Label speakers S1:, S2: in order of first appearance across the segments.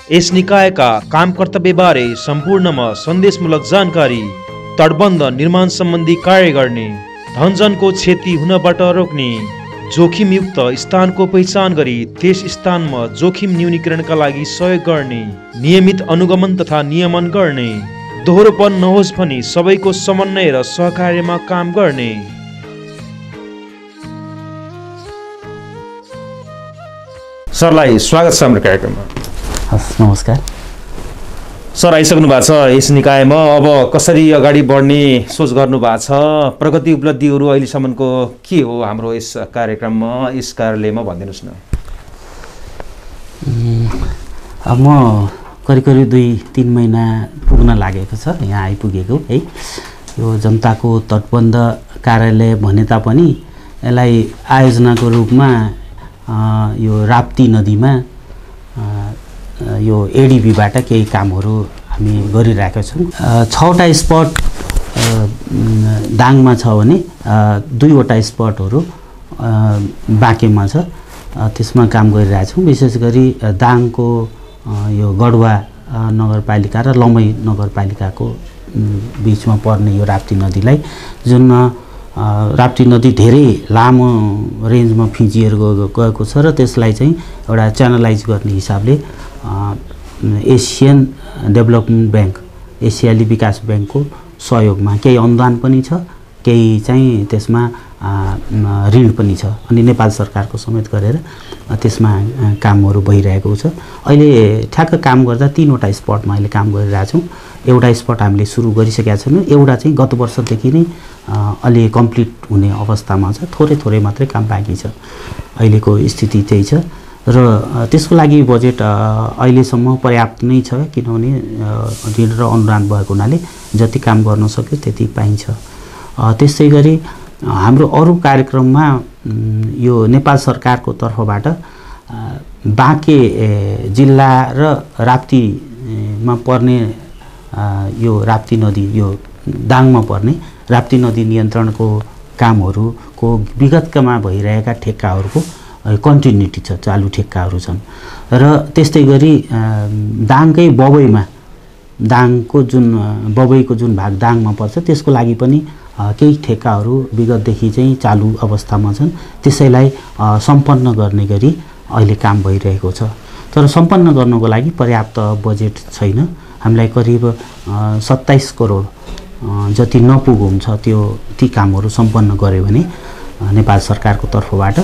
S1: यस निकायका काम कर्तव्यबारे सम्पूर्णमा सन्देशमूलक जानकारी, तटबन्ध निर्माण सम्बन्धी कार्य गर्ने, धनजनको क्षति हुनबाट रोक्ने, जोखिमयुक्त स्थानको पहिचान गरी त्यस स्थानमा जोखिम न्यूनीकरणका लागि सहयोग गर्ने, नियमित अनुगमन तथा नियमन गर्ने, दोहोरोपन नहोस् भनी सबैको समन्वय र सहकार्यमा काम गर्ने। सरलाई स्वागत छ हाम्रो कार्यक्रममा।
S2: हस्, नमस्कार
S1: सर। आइसक्नु भएको छ यस निकायमा। अब कसरी अगाडि बढ्ने सोच गर्नु भएको छ? प्रगति उपलब्धिहरू अहिलेसम्मको के हो हाम्रो यस कार्यक्रममा, यस कार्यालयमा भनिदिनुहोस् न।
S2: अब म करिब 2-3 महिना पुग्न लागेको छ यहाँ आइपुगेको है। यो जनताको तटबन्ध कार्यालय भने तापनि यसलाई आयोजनाको रूपमा यो राप्ती नदीमा यो एडिबीबाट केही कामहरू हामी गरिरहेका छौँ। 6वटा स्पट दाङमा छ भने 2वटा स्पटहरू बाँकेमा छ, त्यसमा काम गरिरहेछौँ। विशेष गरी दाङको यो गढवा नगरपालिका र लमै नगरपालिकाको बिचमा पर्ने यो राप्ती नदीलाई, जुन राप्ती नदी धेरै लामो रेन्जमा फिजिएर गएको छ र त्यसलाई चाहिँ एउटा च्यानलाइज गर्ने हिसाबले एसियन डेभलपमेन्ट ब्याङ्क, एसियाली विकास ब्याङ्कको सहयोगमा केही अनुदान पनि छ, केही चाहिँ त्यसमा ऋण पनि छ, अनि नेपाल सरकारको समेत गरेर त्यसमा कामहरू भइरहेको छ। अहिले ठ्याक्क काम गर्दा 3वटा स्पटमा अहिले काम गरिरहेछौँ। एउटा स्पट हामीले सुरु गरिसकेका छौँ, एउटा चाहिँ गत वर्षदेखि नै अलि कम्प्लिट हुने अवस्थामा छ, थोरै मात्रै काम बाँकी छ। अहिलेको स्थिति त्यही छ र त्यसको लागि बजेट अहिलेसम्म पर्याप्त नै छ, किनभने ऋण र अनुदान भएको हुनाले जति काम गर्न सक्यो त्यति पाइन्छ। त्यसै गरी हाम्रो अरू कार्यक्रममा यो नेपाल सरकारको तर्फबाट बाँके जिल्ला र राप्तीमा पर्ने यो राप्ती नदी, यो दाङमा पर्ने राप्ती नदी नियन्त्रणको कामहरूको विगतकामा भइरहेका ठेक्काहरूको कन्टिन्युटी छ, चालु ठेक्काहरू छन्। र त्यस्तै गरी दाङकै बबैमा, दाङको जुन बबैको जुन भाग दाङमा पर्छ त्यसको लागि पनि केही ठेक्काहरू विगतदेखि चाहिँ चालु अवस्थामा छन्, त्यसैलाई सम्पन्न गर्ने गरी अहिले काम भइरहेको छ। तर सम्पन्न गर्नको लागि पर्याप्त बजेट छैन। हामीलाई करिब 27 करोड जति नपुगो हुन्छ ती कामहरू सम्पन्न गर्यो भने नेपाल सरकारको तर्फबाट,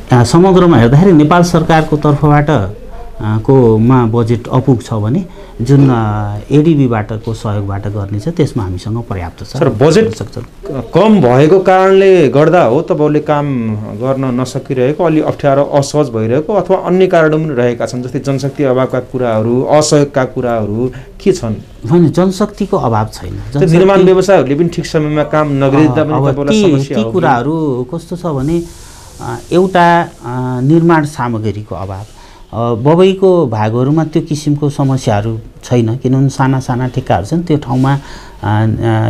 S2: समग्रमा हेर्दाखेरि नेपाल सरकारको तर्फबाट कोमा बजेट अपुग छ भने जुन एडिबीबाटको सहयोगबाट गर्ने छ त्यसमा हामीसँग पर्याप्त छ।
S1: सर, बजेट कम भएको कारणले गर्दा हो तपाईँहरूले काम गर्न नसकिरहेको, अलि अप्ठ्यारो असहज भइरहेको, अथवा अन्य कारणहरू पनि रहेका छन्, जस्तै जनशक्ति अभावका कुराहरू, असहयोगका कुराहरू के छन्?
S2: होइन, जनशक्तिको अभाव छैन।
S1: निर्माण व्यवसायहरूले पनि ठिक समयमा काम नगरिदिँदा पनि तपाईँलाई समस्या हो।
S2: ती कुराहरू कस्तो छ भने एउटा निर्माण सामग्रीको अभाव, बबैको भागहरूमा त्यो किसिमको समस्याहरू छैन, किनभने साना ठेक्काहरू छन्। त्यो ठाउँमा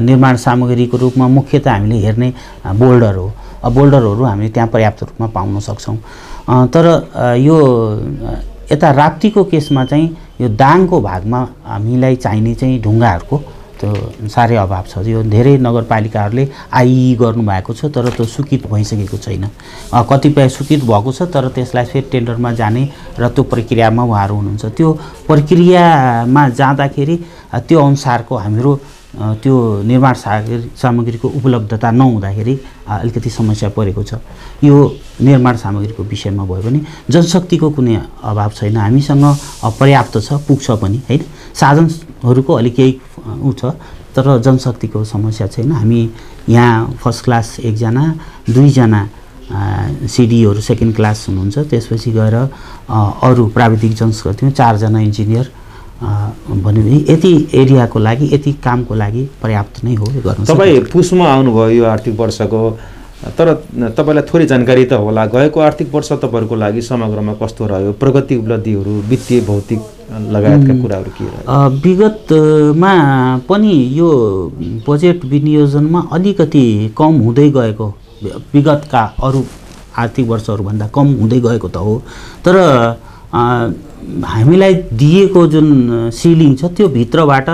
S2: निर्माण सामग्रीको रूपमा मुख्यतः हामीले हेर्ने बोल्डर हो। बोल्डरहरू हामीले त्यहाँ पर्याप्त रूपमा पाउन सक्छौँ। तर यो यता राप्तीको केसमा चाहिँ यो दाङको भागमा हामीलाई चाहिने चाहिँ ढुङ्गाहरूको त्यो साह्रै अभाव छ। यो धेरै नगरपालिकाहरूले आइई गर्नुभएको छ, तर त्यो स्वीकृत भइसकेको छैन। कतिपय स्वीकृत भएको छ, तर त्यसलाई फेरि टेन्डरमा जाने र त्यो प्रक्रियामा उहाँहरू हुनुहुन्छ। त्यो प्रक्रियामा जाँदाखेरि त्यो अनुसारको हाम्रो त्यो निर्माण सामग्रीको उपलब्धता नहुँदाखेरि अलिकति समस्या परेको छ। यो निर्माण सामग्रीको विषयमा भयो भने जनशक्तिको कुनै अभाव छैन, हामीसँग पर्याप्त छ, पुग्छ पनि होइन। साधनहरूको अलिक केही छ, तर जनशक्तिको समस्या छैन। हामी यहाँ फर्स्ट क्लास 1जना, 2जना सिडीहरू सेकेन्ड क्लास हुनुहुन्छ, त्यसपछि गएर अरू प्राविधिक जनशक्तिमा 4जना इन्जिनियर भन्यो भने यति एरियाको लागि, यति कामको लागि पर्याप्त नै हो गर्नु।
S1: तपाईँ पुसमा आउनुभयो यो आर्थिक वर्षको, तर तपाईँलाई थोरै जानकारी त होला, गएको आर्थिक वर्ष तपाईँहरूको लागि समग्रमा कस्तो रह्यो? प्रगति उपलब्धिहरू, वित्तीय भौतिक लगायतका कुराहरू के रह्यो?
S2: विगतमा पनि यो बजेट विनियोजनमा अलिकति कम हुँदै गएको, विगतका अरू आर्थिक वर्षहरूभन्दा कम हुँदै गएको त हो। तर हामीलाई दिएको जुन सिलिङ छ त्यो भित्रबाट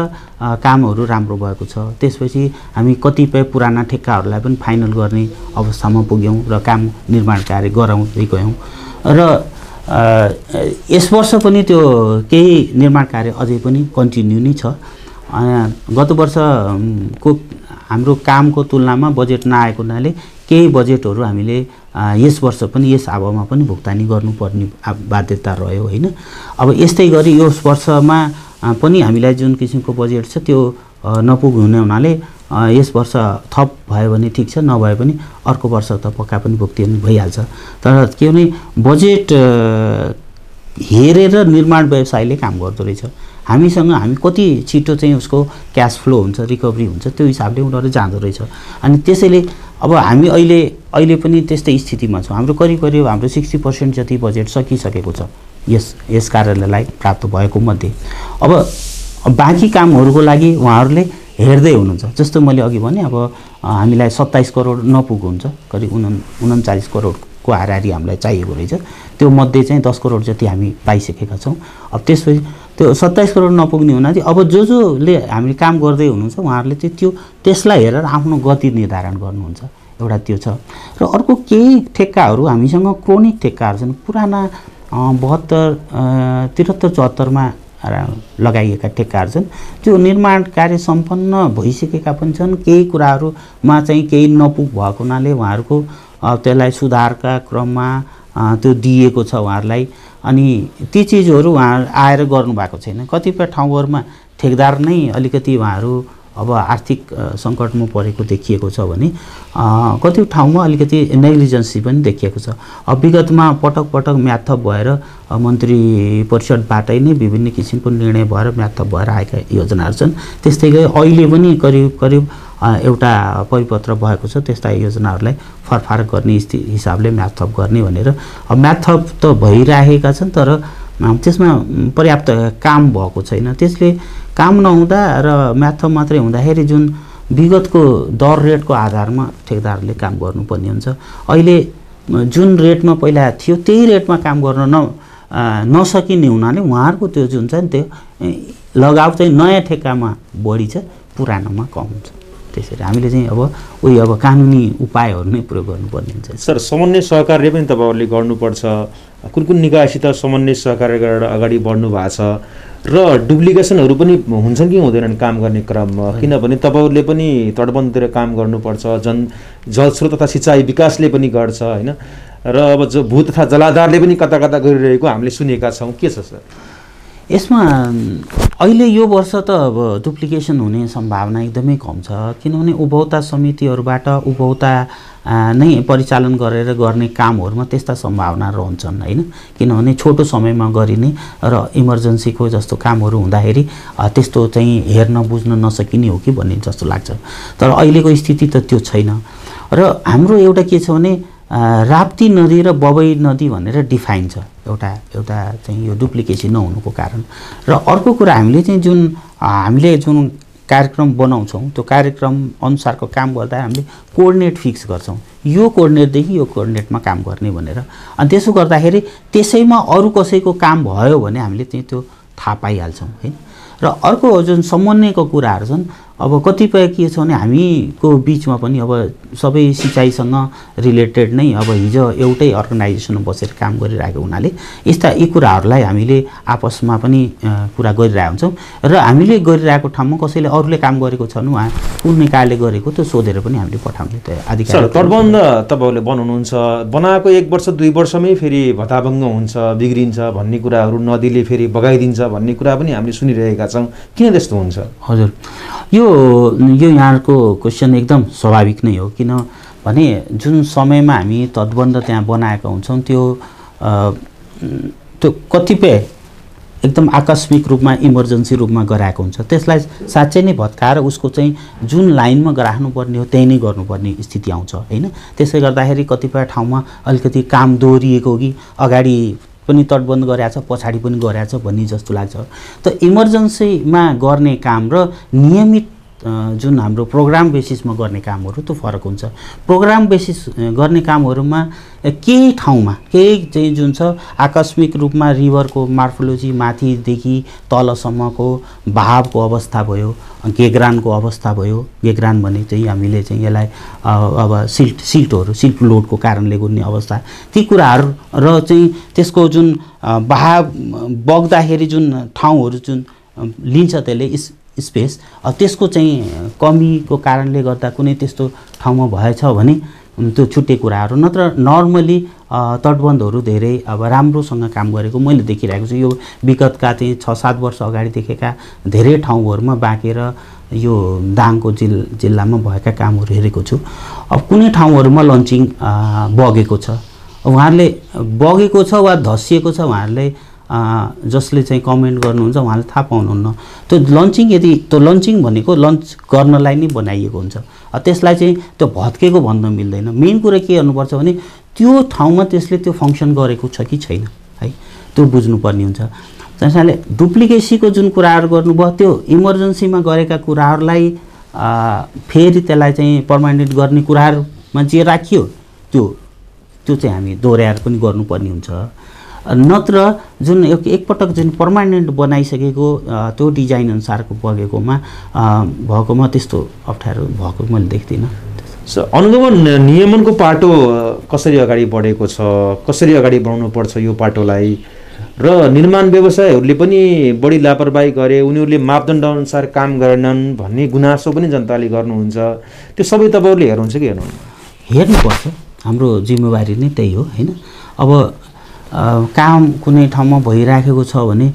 S2: कामहरू राम्रो भएको छ। त्यसपछि हामी कतिपय पुराना ठेक्काहरूलाई पनि फाइनल गर्ने अवस्थामा पुग्यौँ र काम निर्माण कार्य गराउँदै गयौँ र यस वर्ष पनि त्यो केही निर्माण कार्य अझै पनि कन्टिन्यू नै छ। गत वर्षको हाम्रो कामको तुलनामा बजेट नआएको हुनाले केही बजेटहरू हामीले यस वर्ष पनि यस आवमा पनि भुक्तानी गर्नुपर्ने बाध्यता रह्यो होइन। अब यस्तै गरी यस वर्षमा पनि हामीलाई जुन किसिमको बजेट छ त्यो नपुग्ने हुनाले यस वर्ष थप भयो भने ठिक छ, नभए पनि अर्को वर्ष त पक्का पनि भुक्तानी भइहाल्छ। तर के भने बजेट हेरेर निर्माण व्यवसायले काम गर्दो रहेछ। हामीसँग हामी कति छिटो चाहिँ उसको क्यास फ्लो हुन्छ, रिकभरी हुन्छ, त्यो हिसाबले उनीहरू जाँदो रहेछ। अनि त्यसैले अब हामी अहिले पनि त्यस्तै स्थितिमा छौँ। हाम्रो करिब हाम्रो 60% जति बजेट सकिसकेको छ यस कार्यालयलाई प्राप्त भएको मध्ये। अब बाँकी कामहरूको लागि उहाँहरूले हेर्दै हुनुहुन्छ। जस्तो मैले अघि भने अब हामीलाई 27 करोड नपुगो हुन्छ, करिब 39 करोडको हाराहारी हामीलाई चाहिएको रहेछ। त्यो मध्ये चाहिँ 10 करोड जति हामी पाइसकेका छौँ। अब त्यसपछि त्यो 27 करोड नपुग्ने हुनाले अब जसले हामीले काम गर्दै हुनुहुन्छ उहाँहरूले चाहिँ त्यसलाई हेरेर आफ्नो गति निर्धारण गर्नुहुन्छ। एउटा त्यो छ र अर्को केही ठेक्काहरू हामीसँग क्रोनिक ठेक्काहरू छन्। पुराना 72, 73, 74मा लगाइएका ठेक्काहरू छन्। त्यो निर्माण कार्य सम्पन्न भइसकेका पनि छन्। केही कुराहरूमा चाहिँ केही नपुग भएको हुनाले उहाँहरूको त्यसलाई सुधारका क्रममा त्यो दिएको छ उहाँहरूलाई। अनि ती चिजहरू उहाँ आएर गर्नुभएको छैन। कतिपय ठाउँहरूमा ठेकदार नै अलिकति उहाँहरू अब आर्थिक सङ्कटमा परेको देखिएको छ भने कति ठाउँमा अलिकति नेग्लिजेन्सी पनि देखिएको छ। अब विगतमा पटक म्याद थप भएर मन्त्री परिषदबाटै नै विभिन्न किसिमको निर्णय भएर म्याद थप भएर आएका योजनाहरू छन्। त्यस्तै गरी अहिले पनि करिब एउटा परिपत्र भएको छ त्यस्ता योजनाहरूलाई फरफार गर्ने हिसाबले म्याद थप गर्ने भनेर। अब म्याद थप त भइरहेका छन् तर त्यसमा पर्याप्त काम भएको छैन। त्यसले काम नहुँदा र म्याद थप मात्रै हुँदाखेरि जुन विगतको दर रेटको आधारमा ठेकदारले काम गर्नुपर्ने हुन्छ। अहिले जुन रेटमा पहिला थियो त्यही रेटमा काम गर्न नसकिने हुनाले उहाँहरूको त्यो जुन छ नि त्यो लगाव चाहिँ नयाँ ठेक्कामा बढी छ, पुरानोमा कम हुन्छ। त्यसरी हामीले चाहिँ अब कानुनी उपायहरू नै प्रयोग गर्नुपर्ने हुन्छ।
S1: सर, समन्वय सहकार्य पनि तपाईँहरूले गर्नुपर्छ। कुन निकायसित समन्वय सहकार्य गरेर अगाडि बढ्नु भएको छ र डुप्लिकेसनहरू पनि हुन्छन् कि हुँदैनन् काम गर्ने क्रममा? किनभने तपाईँहरूले पनि तटबन्धतिर काम गर्नुपर्छ, जलस्रोत तथा सिँचाइ विकासले पनि गर्छ होइन, र अब भू तथा जलाधारले पनि कता गरिरहेको हामीले सुनेका छौँ। के छ सर
S2: यसमा? अहिले यो वर्ष त अब डुप्लिकेसन हुने सम्भावना एकदमै कम छ। किनभने उपभोक्ता समितिहरूबाट उपभोक्ता नै परिचालन गरेर गर्ने कामहरूमा त्यस्ता सम्भावना रहन्छन् होइन। किनभने छोटो समयमा गरिने र इमर्जेन्सीको जस्तो कामहरू हुँदाखेरि त्यस्तो चाहिँ हेर्न बुझ्न नसकिने हो कि भन्ने जस्तो लाग्छ। तर अहिलेको स्थिति त त्यो छैन। र हाम्रो एउटा के छ भने राप्ती नदी र बबई नदी भनेर डिफाइन छ एउटा चाहिँ यो डुप्लिकेसी नहुनुको कारण। र अर्को कुरा हामीले जुन कार्यक्रम बनाउँछौँ त्यो कार्यक्रम अनुसारको काम गर्दा हामीले कोअर्डिनेट फिक्स गर्छौँ। यो कोअर्डिनेटदेखि यो कोअर्डिनेटमा काम गर्ने भनेर। अनि त्यसो गर्दाखेरि त्यसैमा अरू कसैको काम भयो भने हामीले चाहिँ त्यो थाहा पाइहाल्छौँ होइन। र अर्को जुन समन्वयको कुराहरू छन् अब कतिपय के छ भने हामीको बिचमा पनि अब सबै सिँचाइसँग रिलेटेड नै अब हिजो एउटै अर्गनाइजेसनमा बसेर काम गरिरहेको हुनाले यी कुराहरूलाई हामीले आपसमा पनि कुरा गरिरहेका हुन्छौँ। र हामीले गरिरहेको ठाउँमा कसैले अरूले काम गरेको छन् उहाँ कुन निकायले गरेको त्यो सोधेर पनि हामीले पठाउने
S1: अधिकार। तटबन्ध तपाईँहरूले बनाउनुहुन्छ, बनाएको 1 वर्ष 2 वर्षमै फेरि भत्ताभङ्ग हुन्छ, बिग्रिन्छ भन्ने कुराहरू, नदीले फेरि बगाइदिन्छ भन्ने कुरा पनि हामीले सुनिरहेका छौँ। किन त्यस्तो हुन्छ? हजुर,
S2: यो यहाँको क्वेसन एकदम स्वाभाविक नै हो। किनभने जुन समयमा हामी तटबन्ध त्यहाँ बनाएका हुन्छौँ त्यो कतिपय एकदम आकस्मिक रूपमा इमर्जेन्सी रूपमा गराएको हुन्छ। त्यसलाई साँच्चै नै भत्काएर उसको चाहिँ जुन लाइनमा राख्नुपर्ने हो त्यही नै गर्नुपर्ने स्थिति आउँछ होइन। त्यसै गर्दाखेरि कतिपय ठाउँमा अलिकति काम दोहोरिएको कि अगाडि पनि तटबन्ध गरेछ पछाडि पनि गरेछ भन्ने जस्तो लाग्छ। त इमर्जेन्सीमा गर्ने काम र नियमित जुन हाम्रो प्रोग्राम बेसिसमा गर्ने कामहरू त्यो फरक हुन्छ। प्रोग्राम बेसिस गर्ने कामहरूमा केही ठाउँमा केही चाहिँ जुन छ आकस्मिक रूपमा रिभरको मार्फोलोजी माथिदेखि तलसम्मको बहावको अवस्था भयो, गेग्रानको अवस्था भयो। गेग्रान भने चाहिँ हामीले चाहिँ यसलाई अब सिल्ट लोडको कारणले गुन्ने अवस्था, ती कुराहरू र चाहिँ त्यसको जुन बहाव बग्दाखेरि जुन ठाउँहरू जुन लिन्छ त्यसले स्पेस, त्यसको चाहिँ कमीको कारणले गर्दा कुनै त्यस्तो ठाउँमा भएछ भने त्यो छुट्टै कुराहरू। नत्र नर्मली तटबन्धहरू धेरै अब राम्रोसँग काम गरेको मैले देखिरहेको छु। यो विगतका चाहिँ 6-7 वर्ष अगाडि देखेका धेरै ठाउँहरूमा बाँकेर यो दाङको जिल्लामा भएका कामहरू हेरेको छु। अब कुनै ठाउँहरूमा लन्चिङ बगेको छ, उहाँहरूले बगेको छ वा धसिएको छ, उहाँहरूले जसले चाहिँ कमेन्ट गर्नुहुन्छ उहाँले थाहा पाउनुहुन्न। त्यो लन्चिङ यदि त्यो लन्चिङ भनेको लन्च गर्नलाई नै बनाइएको हुन्छ, त्यसलाई चाहिँ त्यो भत्केको भन्न मिल्दैन। मेन कुरा के गर्नुपर्छ भने त्यो ठाउँमा त्यसले त्यो फङ्सन गरेको छ कि छैन है, त्यो बुझ्नुपर्ने हुन्छ। त्यसैले डुप्लिकेसीको जुन कुराहरू गर्नुभयो त्यो इमर्जेन्सीमा गरेका कुराहरूलाई फेरि त्यसलाई चाहिँ पर्मानेन्ट गर्ने कुराहरूमा जे राखियो त्यो चाहिँ हामी दोहोऱ्याएर पनि गर्नुपर्ने हुन्छ। नत्र जुन एकपटक जुन पर्मानेन्ट बनाइसकेको त्यो डिजाइन अनुसारको भएकोमा त्यस्तो अप्ठ्यारो भएको मैले देख्दिनँ।
S1: अनुगमन नियमनको पाटो कसरी अगाडि बढेको छ, कसरी अगाडि बढाउनु पर्छ यो पाटोलाई, र निर्माण व्यवसायहरूले पनि बढी लापरवाही गरे, उनीहरूले मापदण्ड अनुसार काम गरेनन् भन्ने गुनासो पनि जनताले गर्नुहुन्छ। त्यो सबै तपाईँहरूले हेर्नुहुन्छ कि हेर्नुहुन्न?
S2: हेर्नुपर्छ, हाम्रो जिम्मेवारी नै त्यही हो होइन। अब काम कुनै ठाउँमा भइराखेको छ भने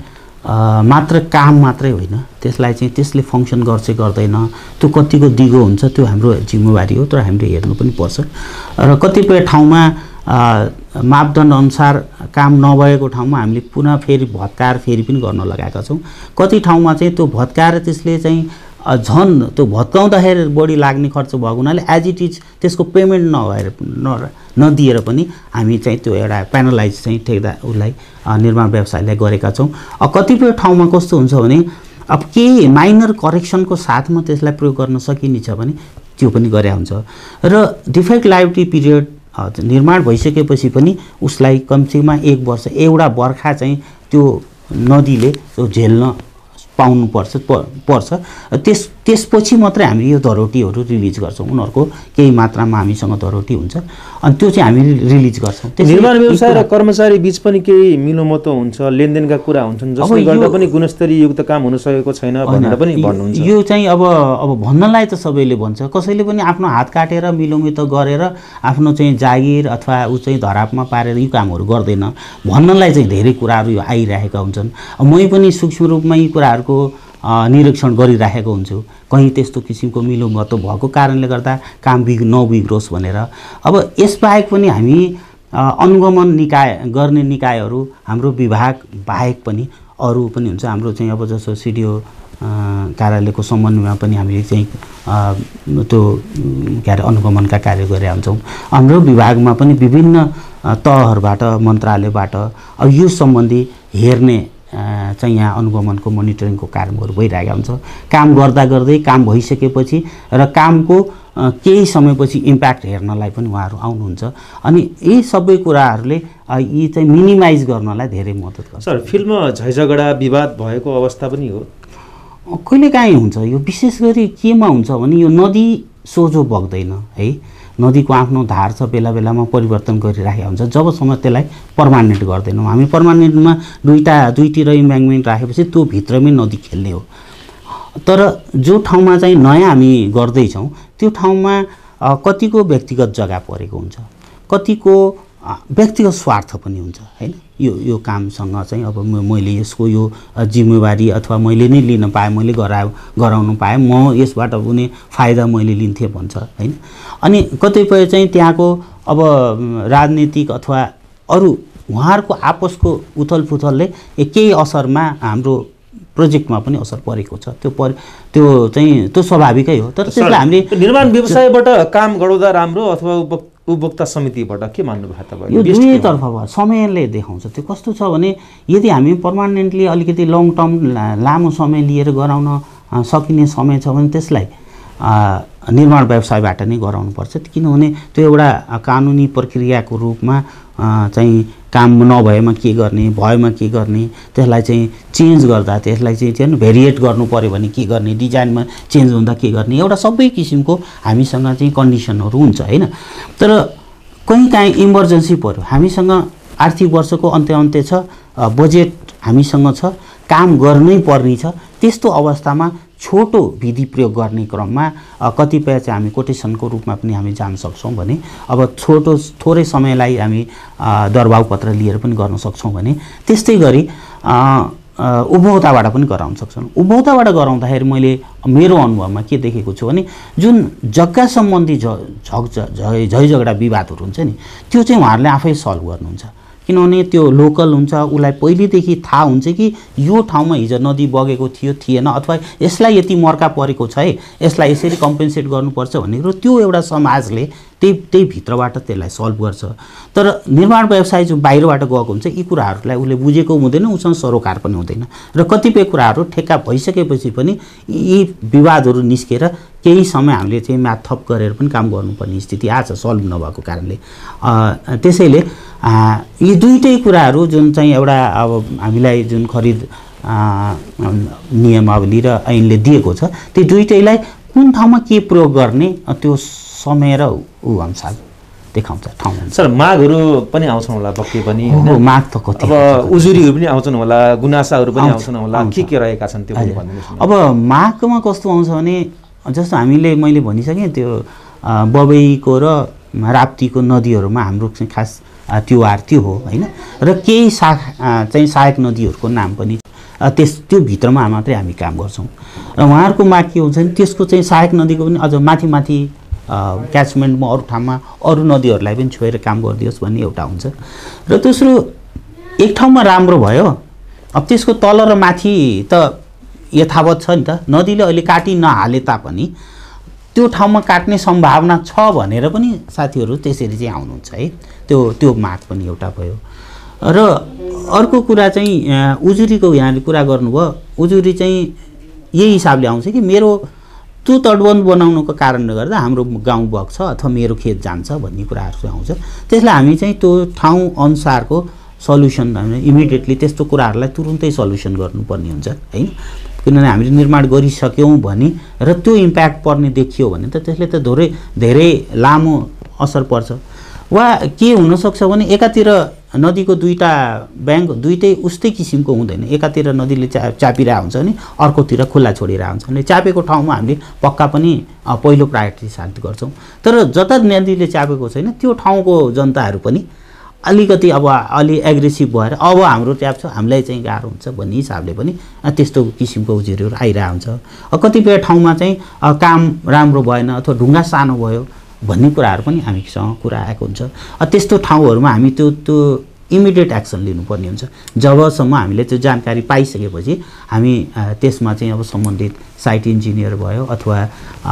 S2: मात्र काम मात्रै होइन, त्यसलाई चाहिँ त्यसले फङ्सन गर्छ गर्दैन, त्यो कतिको दिगो हुन्छ त्यो हाम्रो जिम्मेवारी हो, तर हामीले हेर्नु पनि पर्छ। र कतिपय ठाउँमा मापदण्ड अनुसार काम नभएको ठाउँमा हामीले पुनः फेरि भत्काएर फेरि पनि गर्न लगाएका छौँ। कति ठाउँमा चाहिँ त्यो भत्काएर त्यसले चाहिँ झन् त्यो भत्काउँदाखेरि बढी लाग्ने खर्च भएको हुनाले एज इट इज त्यसको पेमेन्ट नदिएर पनि हामी चाहिँ त्यो एउटा पेनलाइज चाहिँ ठेक्दा उसलाई निर्माण व्यवसायलाई गरेका छौँ। कतिपय ठाउँमा कस्तो हुन्छ भने अब केही माइनर करेक्सनको साथमा त्यसलाई प्रयोग गर्न सकिनेछ भने त्यो पनि गरे हुन्छ। र डिफेक्ट लाइबिलिटी पिरियड निर्माण भइसकेपछि पनि उसलाई कमसेकम 1 वर्ष एउटा बर्खा चाहिँ त्यो नदीले त्यो झेल्न पर्छ। त्यसपछि मात्रै हामी यो धरोटीहरू रिलिज गर्छौँ। उनीहरूको केही मात्रामा हामीसँग धरोटी हुन्छ अनि त्यो चाहिँ हामी रिलिज गर्छौँ।
S1: निर्माण व्यवसाय र कर्मचारी बीच पनि केही मिलोमतो हुन्छ, लेनदेनका कुरा हुन्छन्, जसले गर्दा पनि गुणस्तरीय युक्त काम हुन सकेको छैन भनेर पनि भन्नुहुन्छ।
S2: यो चाहिँ अब भन्नलाई त सबैले भन्छ, कसैले पनि आफ्नो हात काटेर मिलोमितो गरेर आफ्नो चाहिँ जागिर अथवा ऊ चाहिँ धरापमा पारेर यो कामहरू गर्दैन भन्नलाई चाहिँ धेरै कुराहरू यो आइरहेका हुन्छन्। मै पनि सूक्ष्म रूपमा यी कुराहरूको निरीक्षण गरिराखेको हुन्छु, कहीँ त्यस्तो किसिमको मिलोमतो भएको कारणले गर्दा काम नबिग्रोस् भनेर। अब यसबाहेक पनि हामी अनुगमन गर्ने निकायहरू हाम्रो विभाग बाहेक पनि अरू पनि हुन्छ। हाम्रो चाहिँ अब जस्तो सिडिओ कार्यालयको समन्वयमा पनि हामीले चाहिँ त्यो के अरे अनुगमनका कार्य गरेका हुन्छौँ। हाम्रो विभागमा पनि विभिन्न तहहरूबाट मन्त्रालयबाट अब यो सम्बन्धी हेर्ने चाहिँ यहाँ अनुगमनको मोनिटरिङको कार्यहरू भइरहेका हुन्छ। काम गर्दा गर्दै काम भइसकेपछि र कामको केही समयपछि इम्प्याक्ट हेर्नलाई पनि उहाँहरू आउनुहुन्छ अनि यी सबै कुराहरूले यी चाहिँ मिनिमाइज गर्नलाई धेरै मद्दत गर्छ।
S1: सर, फिल्ममा झैझगडा विवाद भएको अवस्था पनि हो?
S2: कहिलेकाहीँ हुन्छ। यो विशेष गरी केमा हुन्छ भने यो नदी सोझो बग्दैन है, नदीको आफ्नो धार छ, बेला बेलामा परिवर्तन गरिराखेको हुन्छ। जबसम्म त्यसलाई पर्मानेन्ट गर्दैनौँ हामी, पर्मानेन्टमा दुईतिर इम्ब्याङ्कमेन्ट राखेपछि त्यो भित्रमै नदी खेल्ने हो। तर जो ठाउँमा चाहिँ नयाँ हामी गर्दैछौँ त्यो ठाउँमा कतिको व्यक्तिगत जग्गा परेको हुन्छ, कतिको व्यक्तिगत स्वार्थ पनि हुन्छ हैन। यो कामसँग चाहिँ अब मैले यसको यो जिम्मेवारी अथवा मैले नै लिन पाएँ, मैले गराउनु पाएँ, म यसबाट हुने फाइदा मैले लिन्थेँ भन्छ हैन। अनि कतिपय चाहिँ त्यहाँको अब राजनीतिक अथवा अरू उहाँहरूको आपसको उथलपुथलले केही असरमा हाम्रो प्रोजेक्टमा पनि असर परेको छ। त्यो स्वाभाविकै हो। तर त्यसलाई हामीले
S1: निर्माण व्यवसायबाट काम गराउँदा राम्रो अथवा उपभोक्ता समितिबाट के मान्नु भयो तपाईँ?
S2: यो दुवैतर्फबाट समयले देखाउँछ। त्यो कस्तो छ भने यदि हामी पर्मानेन्टली अलिकति लङ टर्म लामो समय लिएर गराउन सकिने समय छ भने त्यसलाई निर्माण व्यवसायबाट नै गराउनुपर्छ, किनभने त्यो एउटा कानुनी प्रक्रियाको रूपमा चाहिँ काम नभएमा के गर्ने, भएमा के गर्ने, त्यसलाई चाहिँ चेन्ज गर्दा त्यसलाई चाहिँ भेरिएट गर्नु पर्यो भने के गर्ने, डिजाइनमा चेन्ज हुँदा के गर्ने, एउटा सबै किसिमको हामीसँग चाहिँ कन्डिसनहरू हुन्छ हैन। तर कहीँ इमर्जेन्सी पर्यो, हामीसँग आर्थिक वर्षको अन्त्य छ, बजेट हामीसँग छ, काम गर्नै पर्ने छ, त्यस्तो अवस्थामा छोटो विधि प्रयोग गर्ने क्रममा कतिपय चाहिँ हामी कोटेसनको रूपमा पनि हामी जान सक्छौँ भने, अब थोरै समयलाई हामी दरबाउ पत्र लिएर पनि गर्न सक्छौँ भने, त्यस्तै गरी उपभोक्ताबाट पनि गराउन सक्छौँ। उपभोक्ताबाट गराउँदाखेरि मैले मेरो अनुभवमा के देखेको छु भने जुन जग्गा सम्बन्धी झै झगडा विवादहरू हुन्छ नि, त्यो चाहिँ उहाँहरूले आफै सल्भ गर्नुहुन्छ, किनभने त्यो लोकल हुन्छ, उसलाई पहिलेदेखि थाहा हुन्छ कि यो ठाउँमा हिजो नदी बगेको थियो थिएन, अथवा यसलाई यति मर्का परेको छ है, यसलाई यसरी कम्पेन्सेट गर्नुपर्छ भन्ने कुरो त्यो एउटा समाजले त्यही भित्रबाट त्यसलाई सल्भ गर्छ। तर निर्माण व्यवसाय जो बाहिरबाट गएको हुन्छ यी कुराहरूलाई उसले बुझेको हुँदैन, उसँग सरोकार पनि हुँदैन, र कतिपय कुराहरू ठेक्का भइसकेपछि पनि यी विवादहरू निस्केर केही समय हामीले चाहिँ म्याथ थप गरेर पनि काम गर्नुपर्ने स्थिति आज सल्भ नभएको कारणले। त्यसैले यी दुईटै कुराहरू जुन चाहिँ एउटा अब हामीलाई जुन खरिद नियमावली र ऐनले दिएको छ, ती दुईटैलाई कुन ठाउँमा के प्रयोग गर्ने त्यो समय र ऊ अनुसार देखाउँछ ठाउँमा।
S1: सर मागहरू पनि आउँछन् होला पक्कै पनि,
S2: माग त कति,
S1: अब उजुरीहरू पनि आउँछन् होला, गुनासाहरू पनि आउँछन् होला, के रहेका छन् त्यो पनि भनिदिनुहोस् न।
S2: अब मागमा कस्तो आउँछ भने जस्तो मैले भनिसकेँ त्यो बबैको र राप्तीको नदीहरूमा हाम्रो खास त्यो हो हैन, र केही चाहिँ सहायक नदीहरूको नाम पनि त्यो भित्रमा मात्रै हामी काम गर्छौँ। र उहाँहरूको माग के हुन्छ भने त्यसको चाहिँ सहायक नदीको पनि अझ माथि क्याचमेन्टमा अरू ठाउँमा अरू नदीहरूलाई पनि छोएर काम गरिदियोस् भन्ने एउटा हुन्छ। र दोस्रो एक ठाउँमा राम्रो भयो, अब त्यसको तल र माथि त यथावत छ नि त, नदीले अहिले काटि नहाले तापनि त्यो ठाउँमा काट्ने सम्भावना छ भनेर पनि साथीहरू त्यसरी चाहिँ आउनुहुन्छ है, त्यो माग पनि एउटा भयो। र अर्को कुरा चाहिँ उजुरीको यहाँले कुरा गर्नुभयो, उजुरी चाहिँ यही हिसाबले आउँछ कि मेरो त्यो तटबन्ध बनाउनुको कारणले गर्दा हाम्रो गाउँ बग्छ अथवा मेरो खेत जान्छ भन्ने कुराहरू चाहिँ आउँछ। त्यसलाई हामी चाहिँ त्यो ठाउँ अनुसारको सल्युसन इमिडिएटली त्यस्तो कुराहरूलाई तुरुन्तै सल्युसन गर्नुपर्ने हुन्छ हैन, किनभने हामीले निर्माण गरिसक्यौँ भने र त्यो इम्प्याक्ट पर्ने देखियो भने त त्यसले त धेरै लामो असर पर्छ। वा के हुनसक्छ भने एकातिर नदीको दुईटा ब्याङ्क दुईटै उस्तै किसिमको हुँदैन, एकातिर नदीले चापिरहेको हुन्छ भने अर्कोतिर खुल्ला छोडिरहेको हुन्छ भने चापेको ठाउँमा हामीले पक्का पनि पहिलो प्रायोरिटी साथ गर्छौँ। तर जता नदीले चापेको छैन त्यो ठाउँको जनताहरू पनि अलिकति अब अलि एग्रेसिभ भएर अब हाम्रो ट्याप छ हामीलाई चाहिँ गाह्रो हुन्छ भन्ने हिसाबले पनि त्यस्तो किसिमको उजुरीहरू आइरहेको हुन्छ। कतिपय ठाउँमा चाहिँ काम राम्रो भएन अथवा ढुङ्गा सानो भयो भन्ने कुराहरू पनि हामीसँग कुरा आएको हुन्छ। त्यस्तो ठाउँहरूमा हामी त्यो इमिडिएट एक्सन लिनुपर्ने हुन्छ। जबसम्म हामीले त्यो जानकारी पाइसकेपछि हामी त्यसमा चाहिँ अब सम्बन्धित साइट इन्जिनियर भयो अथवा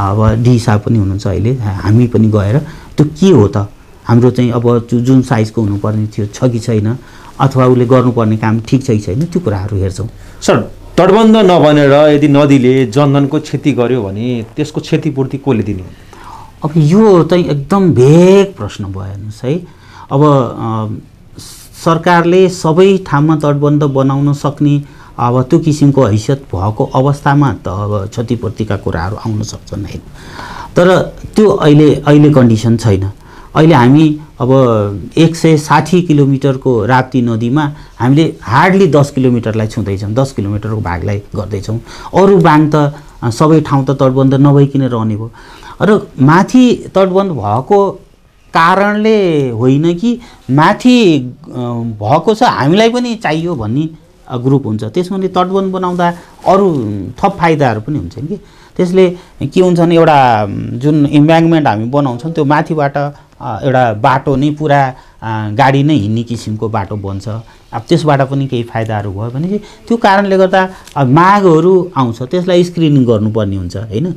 S2: अब डी साहब पनि हुनुहुन्छ अहिले, हामी पनि गएर त्यो के हो त हाम्रो चाहिँ अब जुन साइजको हुनुपर्ने थियो छ कि छैन अथवा उसले गर्नुपर्ने काम ठिक छ कि छैन त्यो कुराहरू हेर्छौँ।
S1: सर तटबन्ध नबनेर यदि नदीले जनधनको क्षति गर्यो भने त्यसको क्षतिपूर्ति कसले दिने?
S2: अब यो चाहिँ एकदम भेग प्रश्न भयो हेर्नुहोस् है। अब सरकारले सबै ठाउँमा तटबन्ध बनाउन सक्ने अब त्यो किसिमको हैसियत भएको अवस्थामा त अब क्षतिपूर्तिका कुराहरू आउन सक्छन् होइन, तर त्यो अहिले कन्डिसन छैन। अहिले हामी अब 160 किलोमिटरको राप्ती नदीमा हामीले हार्डली 10 किलोमिटरलाई छुँदैछौँ, 10 किलोमिटरको भागलाई गर्दैछौँ। अरू बाङ त सबै ठाउँ त तटबन्ध नभइकन रहने भयो। र माथि तटबन्ध भएको कारणले होइन कि माथि भएको छ हामीलाई पनि चाहियो भन्ने ग्रुप हुन्छ, त्यसमा तटबन्ध बनाउँदा अरू थप फाइदाहरू पनि हुन्छन् कि। त्यसले के हुन्छ भने एउटा जुन इम्ब्याङ्कमेन्ट हामी बनाउँछौँ त्यो माथिबाट एउटा बाटो नै पुरा गाडी नै हिँड्ने किसिमको बाटो बन्छ। अब त्यसबाट पनि केही फाइदाहरू भयो भने त्यो कारणले गर्दा मागहरू आउँछ, त्यसलाई स्क्रिनिङ गर्नुपर्ने हुन्छ हैन।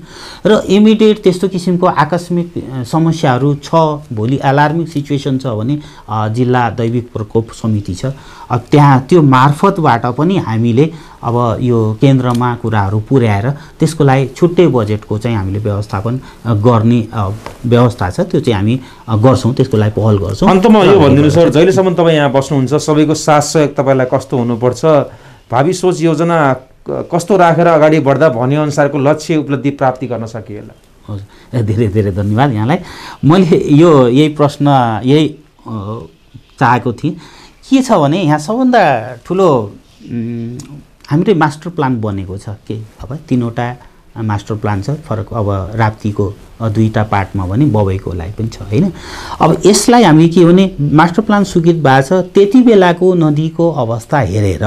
S2: र इमिडिएट त्यस्तो किसिमको आकस्मिक समस्याहरू छ, भोलि अलार्मिङ सिचुएसन छ भने जिल्ला दैविक प्रकोप समिति छ, त्यहाँ त्यो मार्फतबाट पनि हामीले अब यो केन्द्रमा कुराहरू पुर्याएर त्यसको लागि छुट्टै बजेटको चाहिँ हामीले व्यवस्थापन गर्ने व्यवस्था छ, त्यो चाहिँ हामी गर्छौँ, त्यसको लागि पहल गर्छौँ।
S1: अन्तमा यो भनिदिनु सर, जहिलेसम्म तपाईँ यहाँ बस्नुहुन्छ सबैको साथ सहयोग तपाईँलाई कस्तो हुनुपर्छ, भावी सोच योजना कस्तो राखेर अगाडि बढ्दा भने अनुसारको लक्ष्य उपलब्धि प्राप्ति गर्न सकिएला?
S2: हजुर, धेरै धेरै धन्यवाद यहाँलाई। मैले यही प्रश्न यही चाहेको थिएँ। के छ भने यहाँ सबभन्दा ठुलो हामीले मास्टर प्लान बनेको छ, के अब 3वटा मास्टर प्लान छ, फरक अब राप्तीको 2टा पार्टमा भने बबैको लागि पनि छ हैन। अब यसलाई हामी के भने मास्टर प्लान स्वीकृत भएको छ, त्यति बेलाको नदीको अवस्था हेरेर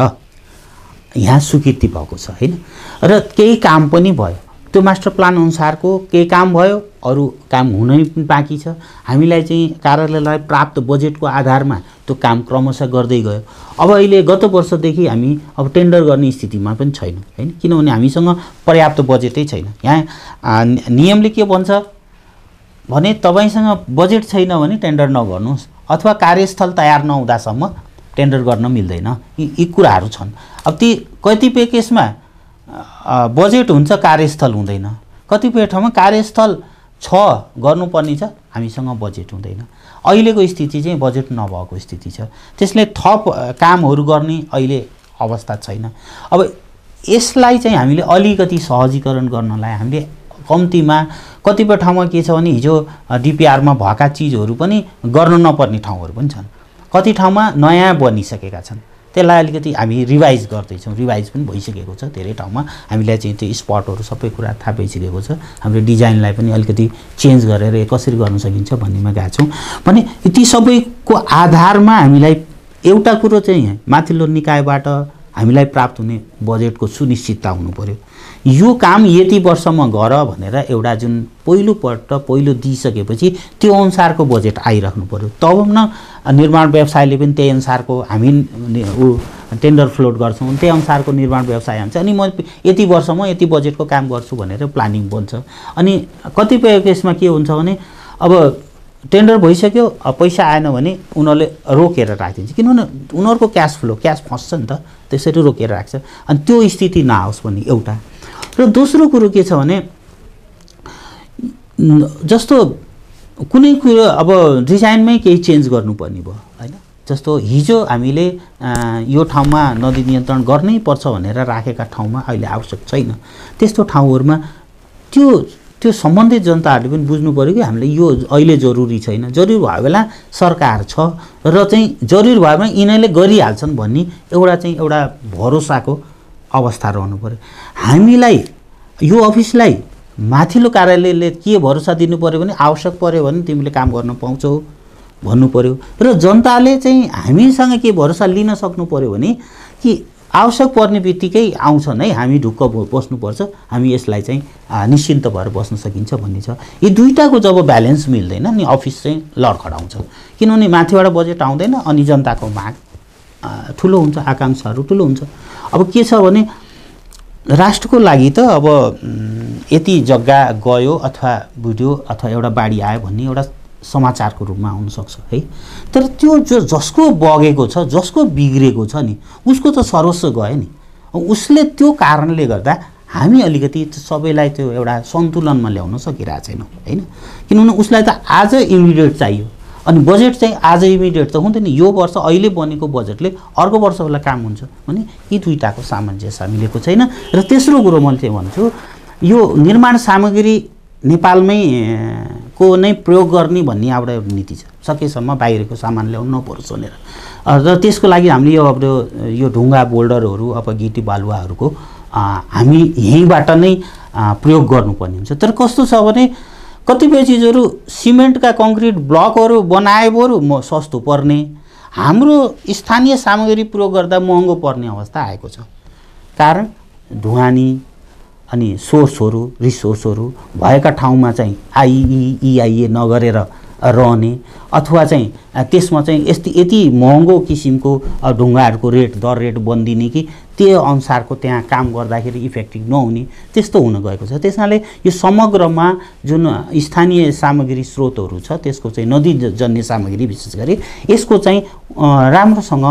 S2: यहाँ स्वीकृति भएको छ हैन, र केही काम पनि भयो, त्यो मास्टर प्लान अनुसारको केही काम भयो, अरू काम हुनै बाँकी छ। हामीलाई चाहिँ कार्यालयलाई प्राप्त बजेटको आधारमा त्यो काम क्रमशः गर्दै गयो। अब अहिले गत वर्षदेखि हामी अब टेन्डर गर्ने स्थितिमा पनि छैनौँ हैन, किनभने हामीसँग पर्याप्त बजेटै छैन। यहाँ नियमले के भन्छ भने तपाईँसँग बजेट छैन भने टेन्डर नगर्नुहोस्, अथवा कार्यस्थल तयार नहुँदासम्म टेन्डर गर्न मिल्दैन, यी कुराहरू छन्। अब ती कतिपय केसमा बजेट हुन्छ, कार्यस्थल हुँदैन, कतिपय ठाउँमा कार्यस्थल छ गर्नुपर्ने छ, हामीसँग बजेट हुँदैन। अहिलेको स्थिति चाहिँ बजेट नभएको स्थिति छ, त्यसले थप कामहरू गर्ने अहिले अवस्था छैन। अब यसलाई चाहिँ हामीले अलिकति सहजीकरण गर्नलाई हामीले कम्तीमा कतिपय ठाउँमा के छ भने हिजो डिपिआरमा भएका चिजहरू पनि गर्न नपर्ने ठाउँहरू पनि छन्, कति ठाउँमा नयाँ बनिसकेका छन्, त्यसलाई अलिकति हामी रिभाइज गर्दैछौँ, रिभाइज पनि भइसकेको छ। धेरै ठाउँमा हामीलाई चाहिँ त्यो स्पटहरू सबै कुरा थाहा भइसकेको छ, हाम्रो डिजाइनलाई पनि अलिकति चेन्ज गरेर कसरी गर्न सकिन्छ भन्नेमा गएको छौँ। भने ती सबैको आधारमा हामीलाई एउटा कुरो चाहिँ माथिल्लो निकायबाट हामीलाई प्राप्त हुने बजेटको सुनिश्चितता हुनु पर्यो। यो काम यति वर्षमा गर भनेर एउटा जुन पहिलो दिइसकेपछि त्यो अनुसारको बजेट आइराख्नु पर्यो, तब न निर्माण व्यवसायले पनि त्यही अनुसारको हामी टेन्डर फ्लोट गर्छौँ, त्यही अनुसारको निर्माण व्यवसाय हुन्छ। अनि म यति वर्षमा यति बजेटको काम गर्छु भनेर प्लानिङ बन्छ। अनि कतिपय केसमा के हुन्छ भने अब टेन्डर भइसक्यो, पैसा आएन भने उनीहरूले रोकेर राखिदिन्छ, किनभने उनीहरूको क्यास फस्छ नि त, त्यसरी रोकेर राख्छ। अनि त्यो स्थिति नआओस् भन्ने एउटा। र दोस्रो कुरो के छ भने जस्तो कुनै कुरो अब डिजाइनमै केही चेन्ज गर्नुपर्ने भयो हैन, जस्तो हिजो हामीले यो ठाउँमा नदी नियन्त्रण गर्नै पर्छ भनेर राखेका ठाउँमा अहिले आवश्यक छैन, त्यस्तो ठाउँहरूमा त्यो सम्बन्धित जनताहरूले पनि बुझ्नु पर्यो कि हामीले यो अहिले जरुरी छैन, जरुरी भयो बेला सरकार छ र चाहिँ जरुरी भयो भने यिनीहरूले गरिहाल्छन् भन्ने एउटा भरोसाको अवस्था रहनु पर्यो। हामीलाई यो अफिसलाई माथिल्लो कार्यालयले के भरोसा दिनु पर्यो भने आवश्यक पर्यो भने तिमीले काम गर्न पाउँछौ भन्नु पर्यो, र जनताले चाहिँ हामीसँग के भरोसा लिन सक्नु पर्यो भने कि आवश्यक पर्ने बित्तिकै आउँछन् है, हामी ढुक्क बस्नुपर्छ, हामी यसलाई चाहिँ निश्चिन्त भएर बस्न सकिन्छ भन्ने छ। यी दुईटाको जब ब्यालेन्स मिल्दैन नि अफिस चाहिँ लडखडाउँछ, किनभने माथिबाट बजेट आउँदैन अनि जनताको माग ठुलो हुन्छ, आकाङ्क्षाहरू ठुलो हुन्छ। अब के छ भने राष्ट्रको लागि त अब यति जग्गा गयो अथवा भिडियो अथवा एउटा बाढी आयो भन्ने एउटा समाचारको रूपमा आउन सक्छ है, तर त्यो जसको बगेको छ, जसको बिग्रेको छ नि, उसको त सर्वस्व गयो नि। उसले त्यो कारणले गर्दा हामी अलिकति सबैलाई त्यो एउटा सन्तुलनमा ल्याउन सकिरहेको छैनौँ हैन, किनभने उसलाई त आज इमिडिएट चाहियो, अनि बजेट चाहिँ आज इमिडिएट त हुँदैन। यो वर्ष अहिले बनेको बजेटले अर्को वर्ष बेला काम हुन्छ भने यी दुईटाको सामञ्जस्य मिलेको छैन। र तेस्रो कुरो मैले चाहिँ भन्छु, यो निर्माण सामग्री नेपालमै को नै प्रयोग गर्ने भन्ने एउटा नीति छ, सकेसम्म बाहिरको सामान ल्याउनु नपरोस् भनेर। र त्यसको लागि हामीले यो ढुङ्गा बोल्डरहरू अब गिटी बालुवाहरूको हामी यहीँबाट नै प्रयोग गर्नुपर्ने हुन्छ। तर कस्तो छ भने कतिपय चिजहरू सिमेन्टका कङ्क्रिट ब्लकहरू बनाए बरु सस्तो पर्ने, हाम्रो स्थानीय सामग्री प्रयोग गर्दा महँगो पर्ने अवस्था आएको छ। कारण ढुवानी अनि सोर्सहरू रिसोर्सहरू भएका ठाउँमा चाहिँ आइइआइए नगरेर रहने अथवा चाहिँ त्यसमा चाहिँ यति महँगो किसिमको ढुङ्गाहरूको दर रेट बनिदिने कि त्यो अनुसारको त्यहाँ काम गर्दाखेरि इफेक्टिभ नहुने त्यस्तो हुन गएको छ। त्यसैले यो समग्रमा जुन स्थानीय सामग्री स्रोतहरू छ त्यसको चाहिँ नदीजन्य सामग्री विशेष गरी यसको चाहिँ राम्रोसँग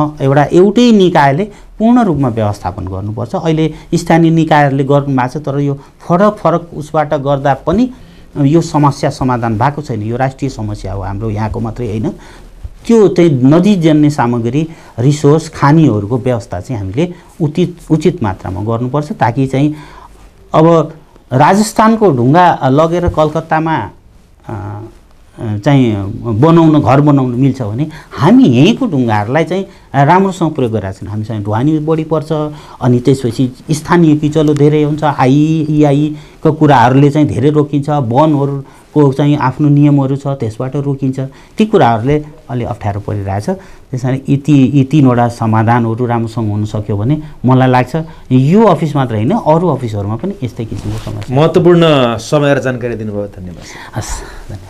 S2: एउटै निकायले पूर्ण रूपमा व्यवस्थापन गर्नुपर्छ। अहिले स्थानीय निकायहरूले गर्नुभएको छ, तर यो फरक उसबाट गर्दा पनि यो समस्या समाधान भएको छैन। यो राष्ट्रिय समस्या हो, हाम्रो यहाँको मात्रै होइन। त्यो चाहिँ नदीजन्य सामग्री रिसोर्स खानीहरूको व्यवस्था चाहिँ हामीले उचित मात्रामा गर्नुपर्छ, ताकि चाहिँ अब राजस्थानको ढुङ्गा लगेर कलकत्तामा चाहिँ घर बनाउन मिल्छ भने हामी यहीँको ढुङ्गाहरूलाई चाहिँ राम्रोसँग प्रयोग गरिरहेको छौँ। हामीसँग ढुवानी बढी पर्छ, अनि त्यसपछि स्थानीय किचलो धेरै हुन्छ, आइइआईको कुराहरूले चाहिँ धेरै रोकिन्छ, वनहरूको चाहिँ आफ्नो नियमहरू छ त्यसबाट रोकिन्छ, ती कुराहरूले अलि अप्ठ्यारो परिरहेछ। त्यसैले यी तीनवटा समाधानहरू राम्रोसँग हुन सक्यो भने मलाई लाग्छ यो अफिस मात्र होइन अरू अफिसहरूमा पनि यस्तै किसिमको समस्या।
S1: महत्त्वपूर्ण समय र जानकारी दिनुभयो, धन्यवाद।
S2: हस्।